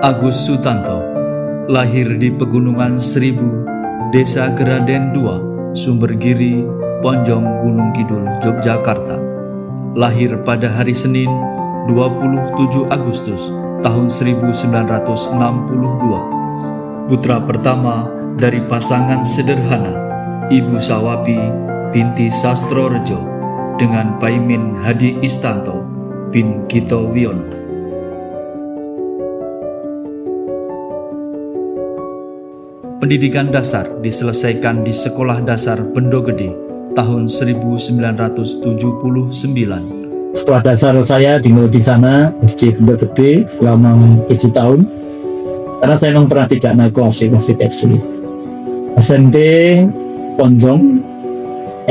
Agus Sutanto lahir di Pegunungan Seribu, Desa Geraden II, Sumbergiri, Ponjong, Gunung Kidul, Yogyakarta. Lahir pada hari Senin 27 Agustus tahun 1962. Putra pertama dari pasangan sederhana Ibu Sawapi binti Sastrorejo dengan Paimin Hadi Istanto bin Gito Wiono. Pendidikan dasar diselesaikan di Sekolah Dasar Bendogede tahun 1979. Sekolah dasar saya dimulai di sana, SD Bendogede selama 7 tahun. Karena saya memang pernah tidak naik kelas di SD. SMP Ponjong,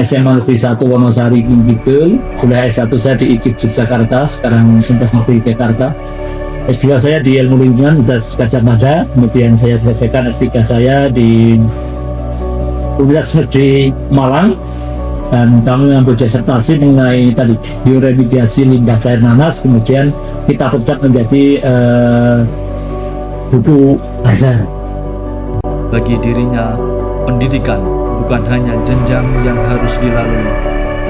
SMA Negeri 1 Wonosari Kidul, kuliah S1 saya di IKIP Yogyakarta, sekarang sudah Negeri Jakarta. S2 saya di Ilmu Lingkungan Universitas Gadjah Mada, kemudian saya selesaikan S3 saya di Universitas Negeri Malang, dan kami mengambil disertasi mengenai tadi bioremediasi limbah cair nanas. Kemudian kita pecah menjadi buku bahasa. Bagi dirinya, pendidikan bukan hanya jenjang yang harus dilalui,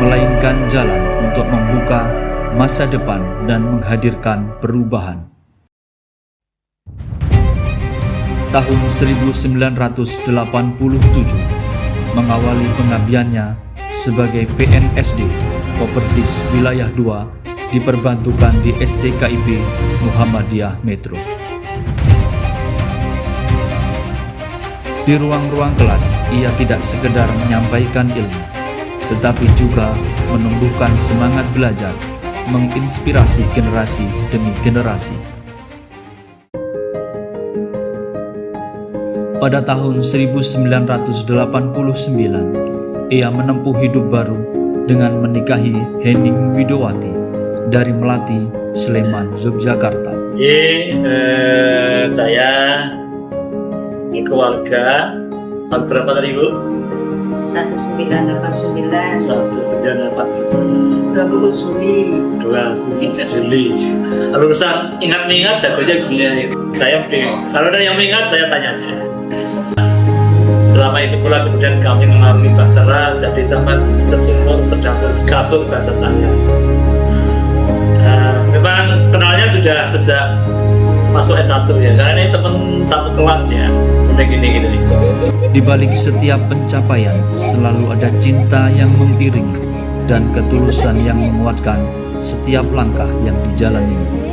melainkan jalan untuk membuka masa depan dan menghadirkan perubahan. Tahun 1987 mengawali pengabdiannya sebagai PNSD Kopertis Wilayah 2 diperbantukan di STKIP Muhammadiyah Metro. Di ruang-ruang kelas, ia tidak sekedar menyampaikan ilmu, tetapi juga menumbuhkan semangat belajar, menginspirasi generasi demi generasi. Pada tahun 1989, ia menempuh hidup baru dengan menikahi Hening Widowati dari Melati, Sleman, Yogyakarta. Saya ini keluarga tahun berapa tadi Bu? 1989 20 Juli. Kalau usah ingat-ingat jagonya gini. Saya kalau ada yang mengingat saya tanya aja. Selama itu pula kemudian kami mengalami bahtera jadi teman sesungguh sedang berkasur bahasa saya. Memang kenalnya sudah sejak masuk S1 ya, karena ini teman satu kelas ya. Gini. Di balik setiap pencapaian selalu ada cinta yang mengiringi dan ketulusan yang menguatkan setiap langkah yang dijalaninya.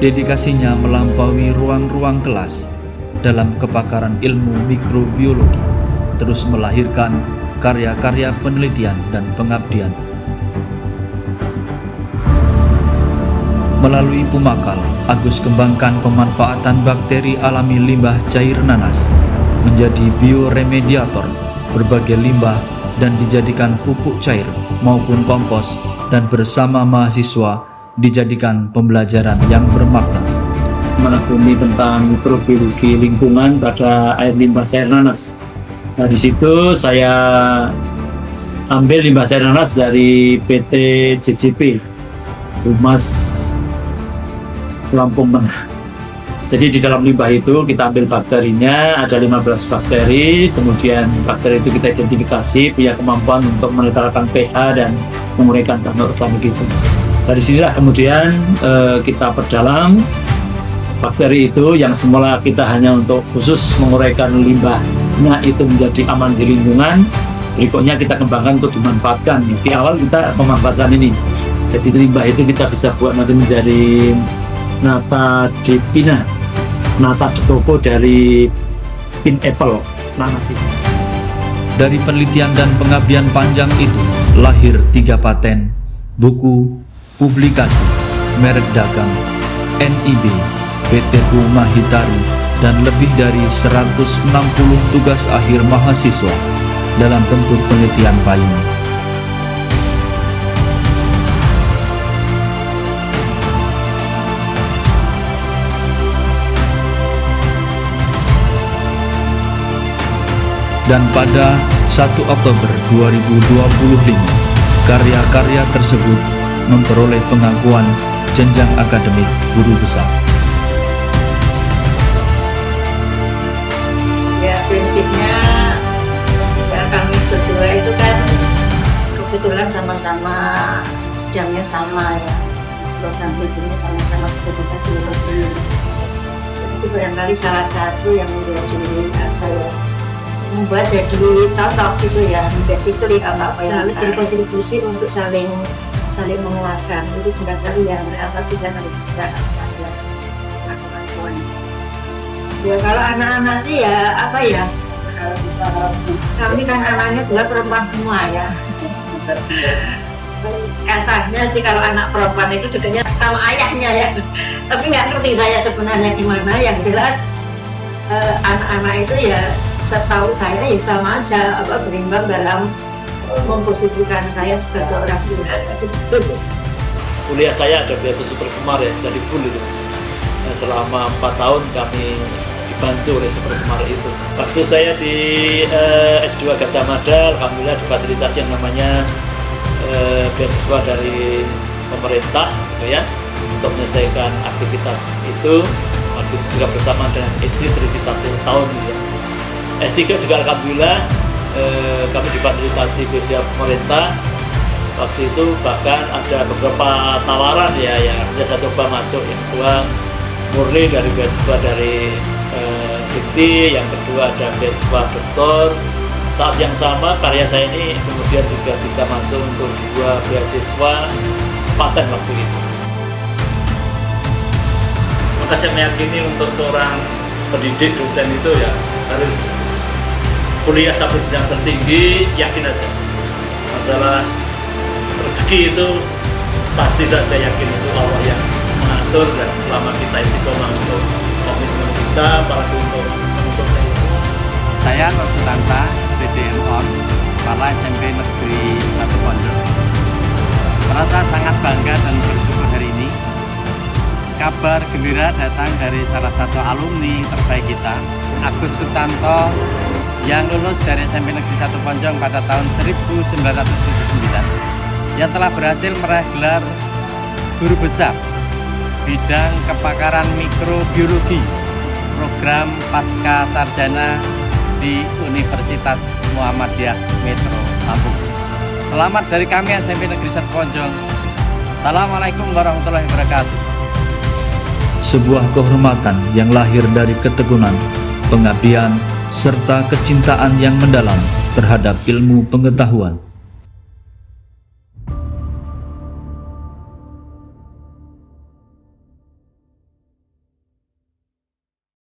Dedikasinya melampaui ruang-ruang kelas dalam kepakaran ilmu mikrobiologi, terus melahirkan karya-karya penelitian dan pengabdian. Melalui Pumakal, Agus kembangkan pemanfaatan bakteri alami limbah cair nanas menjadi bioremediator berbagai limbah dan dijadikan pupuk cair maupun kompos, dan bersama mahasiswa dijadikan pembelajaran yang bermakna. Menekuni tentang mikrobiologi lingkungan pada air limbah cair nanas. Nah, di situ saya ambil limbah cair nanas dari PT JJP Humas Lampung Tengah. Jadi di dalam limbah itu kita ambil bakterinya, ada 15 bakteri, kemudian bakteri itu kita identifikasi, punya kemampuan untuk menetralkan pH dan menguraikan bahan organik itu. Dari sinilah kemudian kita perdalam bakteri itu yang semula kita hanya untuk khusus menguraikan limbahnya itu menjadi aman di lingkungan. Berikutnya kita kembangkan untuk dimanfaatkan. Di awal kita memanfaatkan ini. Jadi limbah itu kita bisa buat nanti menjadi nata de pina, nata de coco dari pin apple nanas ini. Dari penelitian dan pengabdian panjang itu lahir 3 paten, buku, publikasi, merek dagang, NIB, PT Mahitari, dan lebih dari 160 tugas akhir mahasiswa dalam bentuk penelitian payung. Dan pada 1 Oktober 2025, Karya-karya tersebut memperoleh pengakuan jenjang akademik guru besar. Ya prinsipnya ya kami berdua itu kan kebetulan sama-sama bidangnya sama ya, program studinya sama-sama pendidikan biologi. Jadi barangkali salah satu yang menjadi apa ya, membuat jadi contoh gitu ya, menjadi klik apa yang berkontribusi untuk saling menguatkan. Jadi barangkali yang apa bisa menjadi kemampuan. Ya kalau anak-anak sih ya apa ya, kami kan anaknya juga perempuan semua ya. Katanya sih kalau anak perempuan itu dekatnya sama ayahnya ya, tapi nggak ngerti saya sebenarnya gimana. Yang jelas anak-anak itu ya setahu saya ya sama aja berimbang dalam memposisikan saya sebagai orang tua. Kuliah saya ada beasiswa Super Semar ya, jadi full itu. Nah, selama 4 tahun kami dibantu oleh Super Semar itu. Waktu saya di S2 Gajah Mada, alhamdulillah difasilitasi yang namanya beasiswa dari pemerintah gitu ya, untuk menyelesaikan aktivitas itu. Waktu itu juga bersama dengan istri selisih 1 tahun gitu ya. S3 juga alhamdulillah kami difasilitasi beasiswa pemerintah. Waktu itu bahkan ada beberapa tawaran ya, yang saya coba masuk. Yang kedua murni dari beasiswa dari Dikti, yang kedua ada beasiswa doktor. Saat yang sama karya saya ini kemudian juga bisa masuk untuk 2 beasiswa paten waktu itu. Maka saya meyakini untuk seorang pendidik dosen itu ya harus kuliah sampai jenjang tertinggi, yakin aja. Masalah rezeki itu pasti saya yakin itu Allah yang mengatur, dan selama kita istiqomah untuk komitmen kita para untuk Saya Nur Sutanta, SPDM ON, Kepala SMP Negeri 1 Ponjong. Merasa sangat bangga dan bersyukur hari ini. Kabar gembira datang dari salah satu alumni terbaik kita, Agus Sutanto, yang lulus dari SMP Negeri 1 Ponjong pada tahun 1979, yang telah berhasil meraih gelar guru besar bidang kepakaran mikrobiologi program pasca sarjana di Universitas Muhammadiyah Metro Lampung. Selamat dari kami SMP Negeri 1 Ponjong. Assalamualaikum warahmatullahi wabarakatuh. Sebuah kehormatan yang lahir dari ketekunan, pengabdian, serta kecintaan yang mendalam terhadap ilmu pengetahuan.